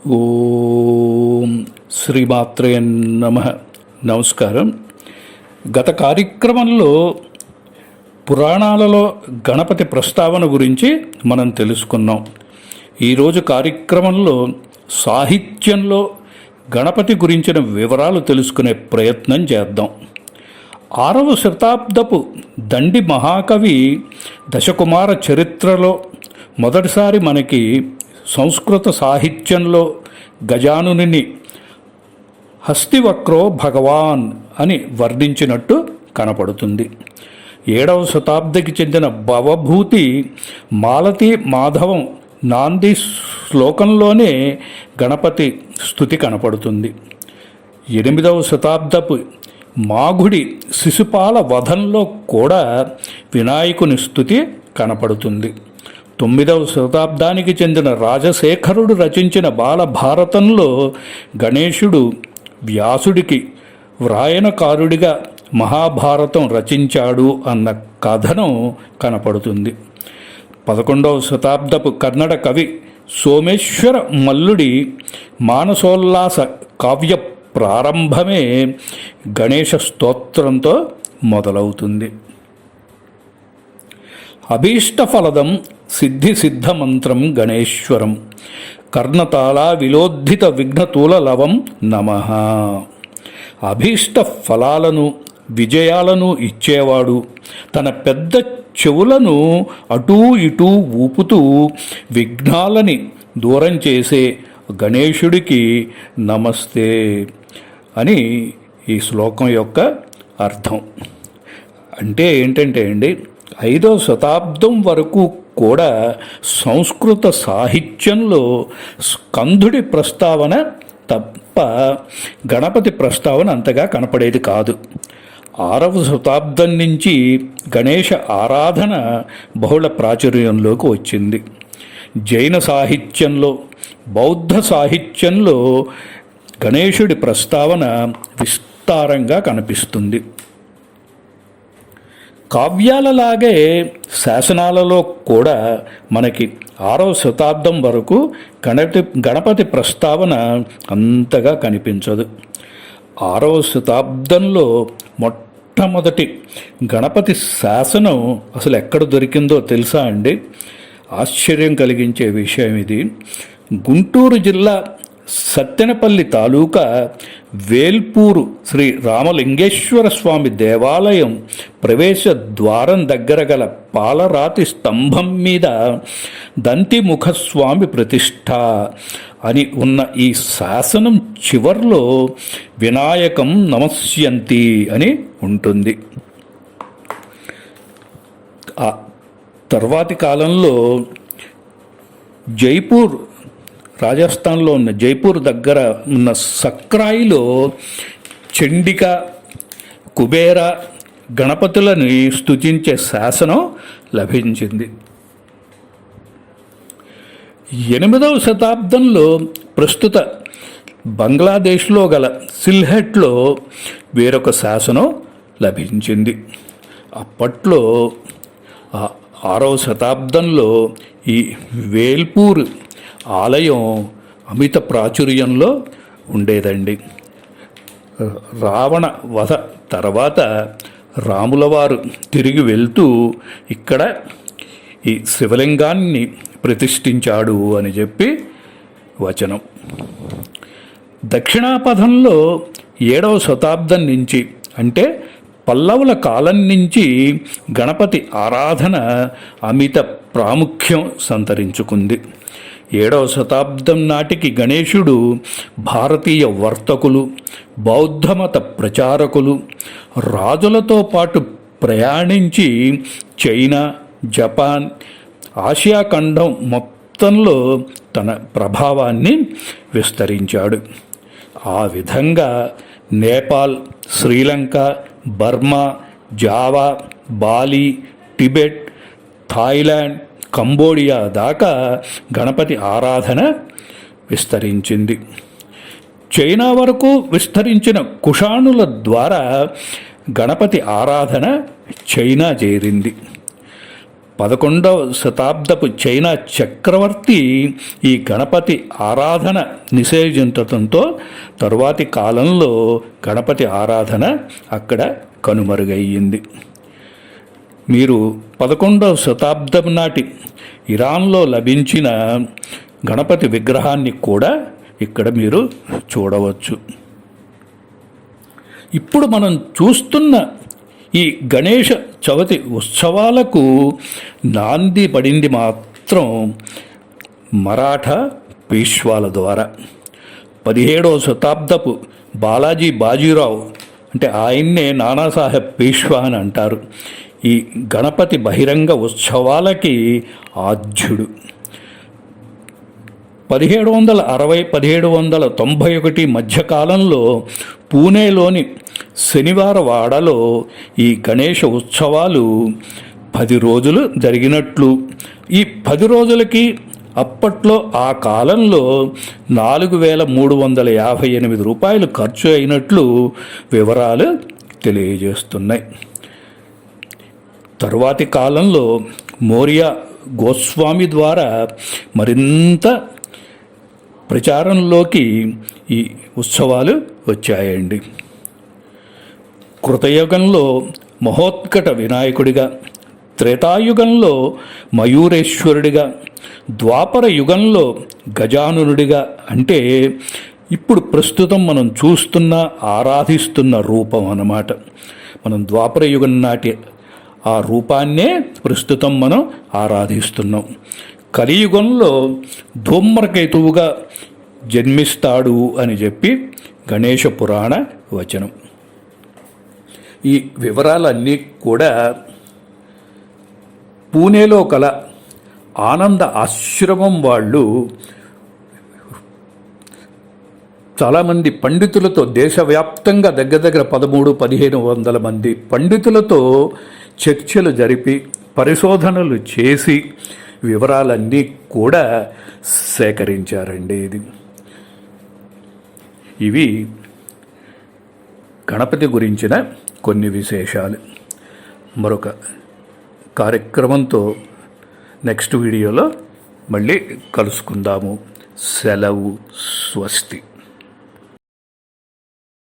ఓం శ్రీమాత్రే నమః. నమస్కారం. గత కార్యక్రమంలో పురాణాలలో గణపతి ప్రస్తావన గురించి మనం తెలుసుకున్నాం. ఈరోజు కార్యక్రమంలో సాహిత్యంలో గణపతి గురించిన వివరాలు తెలుసుకునే ప్రయత్నం చేద్దాం. 6వ శతాబ్దపు దండి మహాకవి దశకుమార చరిత్రలో మొదటిసారి మనకి సంస్కృత సాహిత్యంలో గజానుని హస్తివక్రో భగవాన్ అని వర్ణించినట్టు కనపడుతుంది. 7వ శతాబ్దికి చెందిన భవభూతి మాలతి మాధవం నాంది శ్లోకంలోనే గణపతి స్తుతి కనపడుతుంది. 8వ శతాబ్దపు మాగుడి శిశుపాల వధంలో కూడా వినాయకుని స్తుతి కనపడుతుంది. 9వ శతాబ్దానికి చెందిన రాజశేఖరుడు రచించిన బాలభారతంలో గణేశుడు వ్యాసుడికి వ్రాయనకారుడిగా మహాభారతం రచించాడు అన్న కథనం కనపడుతుంది. 11వ శతాబ్దపు కన్నడ కవి సోమేశ్వర మల్లుడి మానసోల్లాస కావ్య ప్రారంభమే గణేశ స్తోత్రంతో మొదలవుతుంది. అభీష్టఫలదం సిద్ధిసిద్ధమంత్రం గణేశ్వరం కర్ణతాళా విలోద్ధిత విఘ్నతూలలవం నమః. అభీష్ట ఫలాలను విజయాలను ఇచ్చేవాడు, తన పెద్ద చెవులను అటూ ఇటూ ఊపుతూ విఘ్నాలని దూరం చేసే గణేశుడికి నమస్తే అని ఈ శ్లోకం యొక్క అర్థం. అంటే ఏంటంటే అండి, 5వ శతాబ్దం వరకు కూడా సంస్కృత సాహిత్యంలో స్కందుడి ప్రస్తావన తప్ప గణపతి ప్రస్తావన అంతగా కనపడేది కాదు. 6వ శతాబ్దం నుంచి గణేశ ఆరాధన బహుళ ప్రాచుర్యంలోకి వచ్చింది. జైన సాహిత్యంలో, బౌద్ధ సాహిత్యంలో గణేశుడి ప్రస్తావన విస్తారంగా కనిపిస్తుంది. కావ్యాలలాగే శాసనాలలో కూడా మనకి 6వ శతాబ్దం వరకు గణపతి ప్రస్తావన అంతగా కనిపించదు. 6వ శతాబ్దంలో మొట్టమొదటి గణపతి శాసనం అసలు ఎక్కడ దొరికిందో తెలుసా అండి? ఆశ్చర్యం కలిగించే విషయం ఇది. గుంటూరు జిల్లా సత్తెనపల్లి తాలూకా వేల్పూరు శ్రీ రామలింగేశ్వర స్వామి దేవాలయం ప్రవేశ ద్వారం దగ్గర గల పాలరాతి స్తంభం మీద దంతిముఖస్వామి ప్రతిష్ఠ అని ఉన్న ఈ శాసనం చివర్లో వినాయకం నమస్యంతి అని ఉంటుంది. ఆ తర్వాతి కాలంలో జైపూర్, రాజస్థాన్లో ఉన్న జైపూర్ దగ్గర ఉన్న సక్రాయిలో చండిక, కుబేర గణపతులను స్తుతించే శాసనం లభించింది. 8వ శతాబ్దంలో ప్రస్తుత బంగ్లాదేశ్లో గల సిల్హెట్లో వేరొక శాసనం లభించింది. అప్పట్లో 6వ శతాబ్దంలో ఈ వేల్పూర్ ఆలయం అమిత ప్రాచుర్యంలో ఉండేదండి. రావణ వధ తర్వాత రాములవారు తిరిగి వెళ్తూ ఇక్కడ ఈ శివలింగాన్ని ప్రతిష్ఠించాడు అని చెప్పి వచనం. దక్షిణాపథంలో 7వ శతాబ్దం నుంచి, అంటే పల్లవుల కాలం నుంచి గణపతి ఆరాధన అమిత ప్రాముఖ్యం సంతరించుకుంది. 7వ శతాబ్దం నాటికి గణేశుడు భారతీయ వర్తకులు, బౌద్ధమత ప్రచారకులు, రాజులతో పాటు ప్రయాణించి చైనా, జపాన్, ఆసియా ఖండం మొత్తంలో తన ప్రభావాన్ని విస్తరించాడు. ఆ విధంగా Nepal, Sri Lanka, Burma, Java, Bali, Tibet, Thailand, Cambodia దాకా గణపతి ఆరాధన విస్తరించింది. చైనా వరకు విస్తరించిన కుషాణుల ద్వారా గణపతి ఆరాధన చైనా చేరింది. 11వ శతాబ్దపు చైనా చక్రవర్తి ఈ గణపతి ఆరాధన నిషేధించడంతో తరువాతి కాలంలో గణపతి ఆరాధన అక్కడ కనుమరుగయ్యింది. మీరు 11వ శతాబ్దం నాటి ఇరాన్లో లభించిన గణపతి విగ్రహాన్ని కూడా ఇక్కడ మీరు చూడవచ్చు. ఇప్పుడు మనం చూస్తున్న ఈ గణేష చవితి ఉత్సవాలకు నాంది పడింది మాత్రం మరాఠా పేష్వాల ద్వారా. 17వ శతాబ్దపు బాలాజీ బాజీరావు, అంటే ఆయన్నే నానాసాహెబ్ పేష్వా అని అంటారు, ఈ గణపతి బహిరంగ ఉత్సవాలకి ఆద్యుడు. 1760-1791 మధ్యకాలంలో పూణేలోని శనివారవాడలో ఈ గణేష ఉత్సవాలు 10 రోజులు జరిగినట్లు, ఈ 10 రోజులకి అప్పట్లో ఆ కాలంలో 4,358 రూపాయలు ఖర్చు అయినట్లు వివరాలు తెలియజేస్తున్నాయి. తరువాతి కాలంలో మౌర్య గోస్వామి ద్వారా మరింత ప్రచారంలోకి ఈ ఉత్సవాలు వచ్చాయండి. కృతయుగంలో మహోత్కట వినాయకుడిగా, త్రేతాయుగంలో మయూరేశ్వరుడిగా, ద్వాపర యుగంలో గజాననుడిగా, అంటే ఇప్పుడు ప్రస్తుతం మనం చూస్తున్న ఆరాధిస్తున్న రూపం అన్నమాట. మనం ద్వాపర యుగం నాటి ఆ రూపాన్నే ప్రస్తుతం మనం ఆరాధిస్తున్నాం. కలియుగంలో ధూమ్రకేతువుగా జన్మిస్తాడు అని చెప్పి గణేష పురాణ వచనం. ఈ వివరాలన్నీ కూడా పూణేలో కల ఆనంద ఆశ్రమం వాళ్ళు చాలామంది పండితులతో, దేశవ్యాప్తంగా దగ్గర 1300-1500 మంది పండితులతో చర్చలు జరిపి పరిశోధనలు చేసి వివరాలన్నీ కూడా సేకరించారండి. ఇవి గణపతి గురించిన కొన్ని విశేషాలు. మరొక కార్యక్రమంతో నెక్స్ట్ వీడియోలో మళ్ళీ కలుసుకుందాము. సెలవు. స్వస్తి.